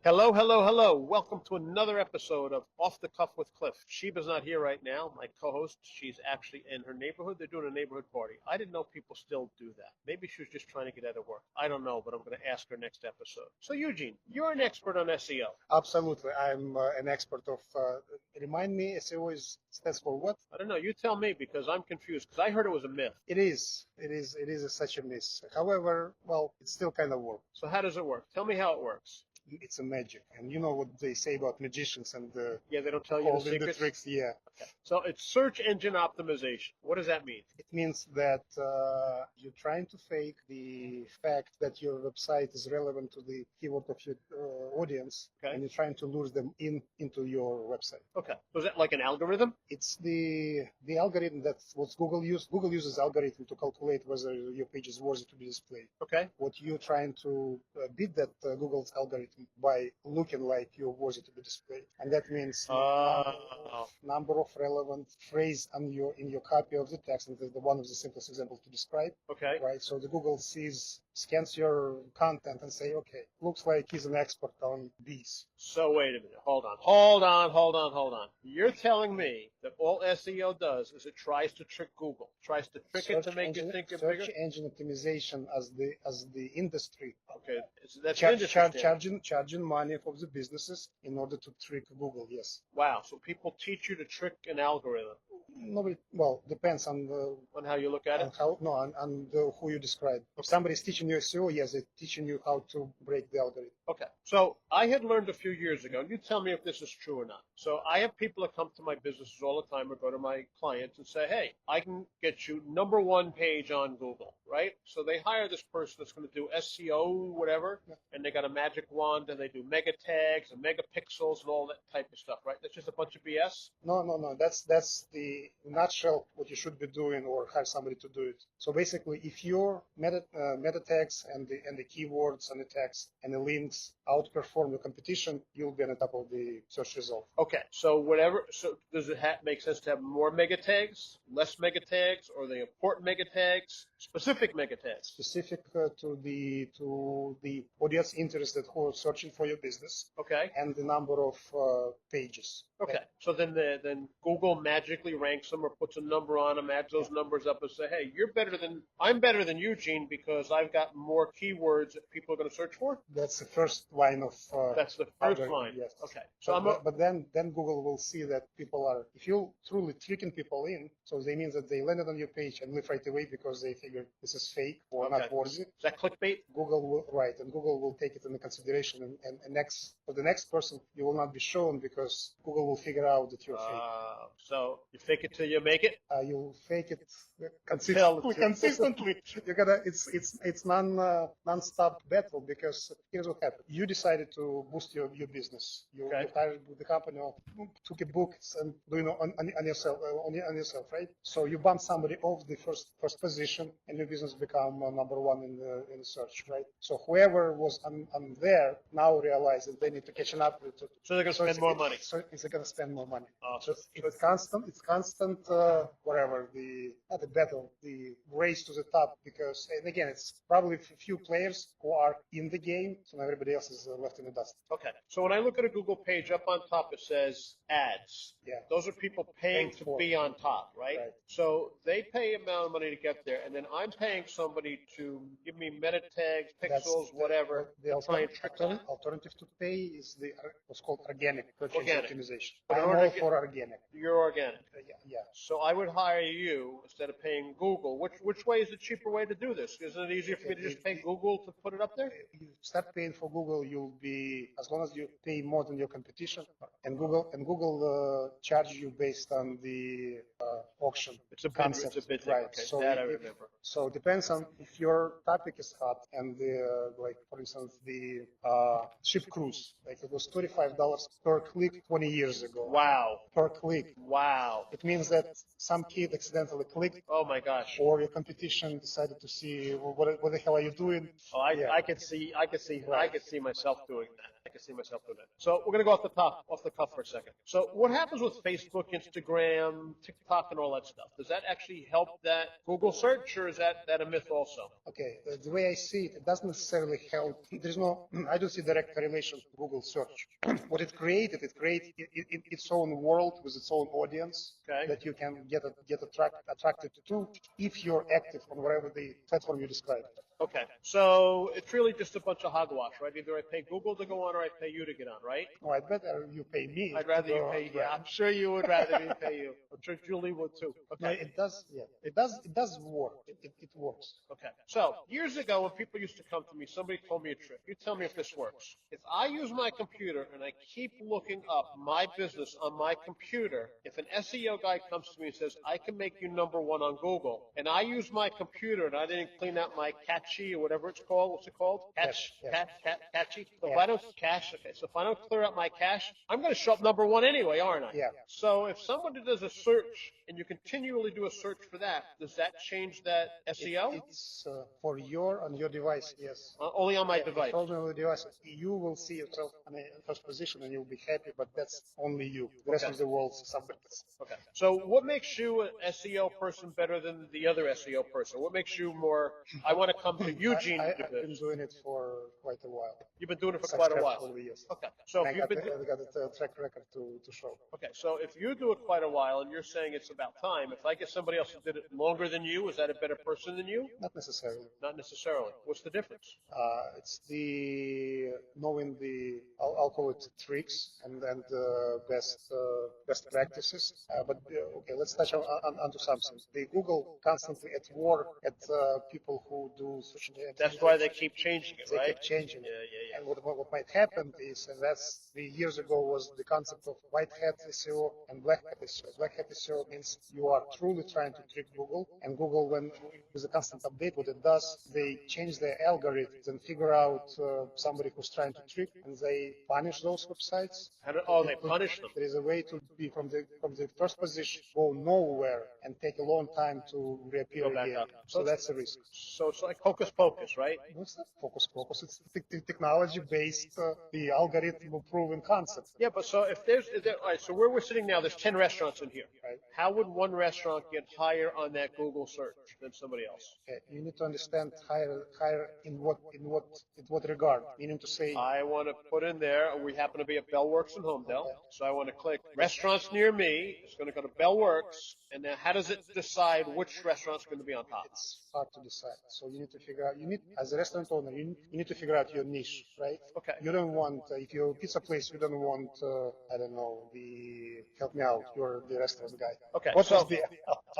Hello, hello, hello. Welcome to another episode of Off the Cuff with Cliff. Sheba's not here right now, my co-host. She's actually in her neighborhood. They're doing a neighborhood party. I didn't know people still do that. Maybe she was just trying to get out of work. I don't know, but I'm going to ask her next episode. So, Eugene, you're an expert on SEO. Absolutely. I'm an expert of, remind me, SEO stands for what? I don't know. You tell me because I'm confused because I heard it was a myth. It is such a myth. However, well, it still kind of works. So how does it work? Tell me how it works. It's a magic. And you know what they say about magicians and Yeah, they don't tell you the all secrets? the tricks. Yeah. Okay. So it's search engine optimization. What does that mean? It means that you're trying to fake the fact that your website is relevant to the keyword of your audience, Okay. and you're trying to lure them into your website. Okay. So is that like an algorithm? It's the algorithm that's what Google uses. Google uses algorithm to calculate whether your page is worthy to be displayed. Okay. What you're trying to beat that Google's algorithm by looking like you're worthy to be displayed, and that means number of relevant phrase in your copy of the text, and that's one of the simplest examples to describe. Okay. Right. So the Google scans your content and say, okay, looks like he's an expert on these. So wait a minute. Hold on. You're telling me that all SEO does is it tries to trick Google, tries to trick it to make you think you're bigger? Search engine optimization as the industry. Okay, that's industry charging money for the businesses in order to trick Google. Yes. Wow. So people teach you to trick an algorithm. Nobody. Well, depends on how you look at it. Who you describe. If somebody's teaching you SEO, yes, they're teaching you how to break the algorithm. Okay. So I had learned a few years ago, and you tell me if this is true or not. So I have people that come to my businesses all the time or go to my clients and say, hey, I can get you #1 page on Google, right? So they hire this person that's going to do SEO, whatever, and they got a magic wand and they do mega tags and megapixels and all that type of stuff, right? That's just a bunch of BS? No. That's the nutshell what you should be doing, or hire somebody to do it. So basically, if your meta tags and the keywords and the text and the links outperform the competition, you'll be on the top of the search result. Okay, so whatever. So does it make sense to have more mega tags, less mega tags, or the important mega tags, specific mega tags? Specific to the audience interested who are searching for your business. Okay. And the number of pages. Okay, so then Google magically ranks them or puts a number on them, adds those numbers up, and say, hey, I'm better than Eugene because I've got more keywords that people are going to search for. That's the first line of. That's the first line. Yes. Okay. So but then Google will see that people are, if you truly tricking people in, so they mean that they landed on your page and leave right away because they figure this is fake or not worthy. Is that clickbait? Google will take it into consideration, and for the next person you will not be shown because Google will figure out that you're fake. So you fake it till you make it. You'll fake it consistently. You gotta. It's non-stop battle because here's what happened. You decided to boost your business. You hired the company, or took a book and doing on yourself, right? So you bump somebody off the first position, and your business become #1 in the search, right? So whoever was on there now realize that they need to catch up with it. So they're going to spend more money. So it's going to spend more money. So it's constant. It's constant. Whatever the battle, the race to the top. Because, and again, it's probably a few players who are in the game, so everybody else is left in the dust. Okay. So when I look at a Google page, up on top it says ads. Yeah. Those are people paying to be on top, right? So they pay an amount of money to get there, and then I'm paying somebody to give me meta tags, pixels, whatever. The alternative to pay is what's called organic optimization. But I'm all for organic. You're organic. Yeah. So I would hire you instead of paying Google. Which way is the cheaper way to do this? Isn't it easier for me to just pay Google to put it up there? You start paying for Google, you'll be, as long as you pay more than your competition, and Google charge you based on the auction. It's a concept, bid, right? Okay, so that I remember. So it depends on if your topic is hot, and like for instance the ship cruise, like it was $25 per click 20 years ago. Wow. Per click. Wow. It means that some kid accidentally clicked. Oh my gosh. Or your competition decided to see what the hell are you doing? Oh, I could see myself doing that. So we're going to go off the cuff for a second. So what happens with Facebook, Instagram, TikTok, and all that stuff? Does that actually help that Google search, or is that a myth also? Okay, the way I see it, it doesn't necessarily help. I don't see direct correlation to Google Google search. What it created its own world with its own audience that you can get attracted to if you're active on whatever the platform you described. Okay, so it's really just a bunch of hogwash, right? Either I pay Google to go on or I pay you to get on, right? No, I'd rather you pay me. I'd rather you pay. Yeah, I'm sure you would rather me pay you. I'm sure Julie would too. Okay. No, it does. Yeah, it does work. It works. Okay. So years ago, when people used to come to me, somebody told me a trick. You tell me if this works. If I use my computer and I keep looking up my business on my computer, if an SEO guy comes to me and says, I can make you number one on Google, and I use my computer and I didn't clean out my cache or whatever it's called, what's it called? Cache. So if I don't cache, okay, so if I don't clear up my cache, I'm going to show up number one anyway, aren't I? Yeah. So if someone does a search and you continually do a search for that, does that change that SEO? It's for on your device, yes. Only on my device. Only on the device. You will see yourself in the first position and you'll be happy, but that's only you. The rest of the world's somebody else. Okay. So what makes you an SEO person better than the other SEO person? What makes you more, I want to come to Eugene to do I've this? been doing it for quite a while. You've been doing it for quite a while. Yes. Okay. So And if you've been I've got a track record to show. Okay, so if you do it quite a while and you're saying it's about time, if I get somebody else who did it longer than you, is that a better person than you? Not necessarily. Not necessarily. What's the difference? It's the knowing the I'll call it tricks and then the best practices. Okay, let's touch onto something. The Google constantly at war at people who do social media. That's why they keep changing it, They right? keep changing it. Yeah. And what might happen is, and that's the years ago was the concept of white hat SEO and black hat SEO. Black hat SEO means you are truly trying to trick Google, and Google, when with a constant update, what it does, they change their algorithms and figure out somebody who's trying to trick, and they punish those websites. They punish them. There is a way to be from the first position, go nowhere, and take a long time to reappear Go back again. up. So that's a risk. So it's like hocus pocus, right? No, it's not focus. It's technology-based, the algorithm-proven concept. Yeah, but so if all right, so where we're sitting now, there's 10 restaurants in here. Right. How would one restaurant get higher on that Google search than somebody else? Okay. You need to understand higher in what regard. Meaning to say, I want to put in there, we happen to be at Bellworks in Homedale, so I want to click restaurants near me. It's going to go to Bellworks, and now how does it decide which restaurant's going to be on top? it's hard to decide. So you need to figure out. As a restaurant owner, you need to figure out your niche, right? Okay. You don't want if you're a pizza place, you don't want I don't know help me out. You're the restaurant guy. Okay. What So, was the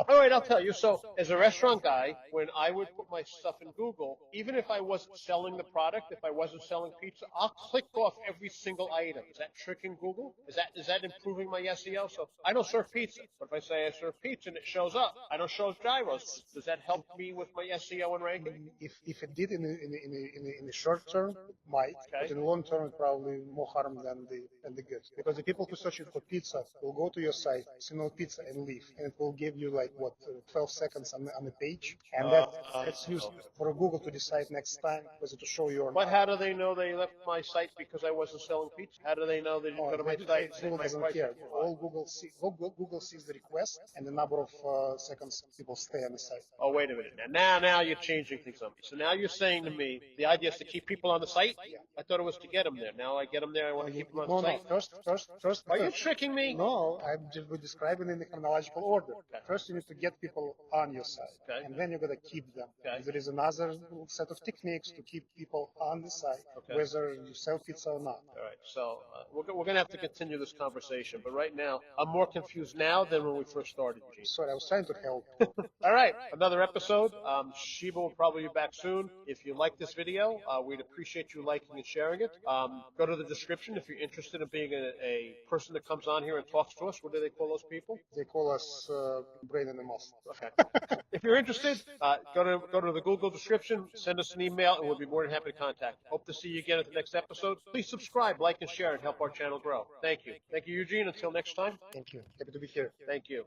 all right, I'll tell you. So, as a restaurant guy, when I would put my stuff in Google, even if I wasn't selling the product, if I wasn't selling pizza, I'll click off every single item. Is that tricking Google? Is that improving my SEO? So, I don't serve pizza, but if I say I serve pizza and it shows up, I don't show gyros. Does that help me with my SEO and ranking? If it did in the short term, it might. Okay. But in the long term, it probably more harm than the good. Because the people who search for pizza will go to your site, see no pizza, and leave, and it will give you 12 seconds on the page, and that's used for Google to decide next time whether to show you or But not. how do they know they left my site because I wasn't selling pizza? How do they know they didn't go to my site? Google doesn't care. All Google sees the request and the number of seconds people stay on the site. Oh, wait a minute. Now you're changing things on me. So now you're saying to me the idea is to keep people on the site? I thought it was to get them there. Now I get them there. I want to keep them on the site. First. Are you tricking me? No, I'm just describing in the chronological order. First, you need to get people on your site, Okay. and then you're gonna keep them. Okay. There is another set of techniques to keep people on the site, Okay. whether you sell pizza or not. All right. So we're going to have to continue this conversation. But right now, I'm more confused now than when we first started, Eugene. Sorry, I was trying to help. All right. Another episode. Sheba will probably be back soon. If you like this video, we'd appreciate you liking and sharing it. Go to the description if you're interested in being a person that comes on here and talks to us. What do they call those people? They call us brain in the muscle. Okay. If you're interested, go to the Google description, send us an email, and we'll be more than happy to contact you. Hope to see you again at the next episode. Please subscribe, like, and share, and help our channel grow. Thank you. Thank you, Eugene. Until next time. Thank you. Happy to be here. Thank you.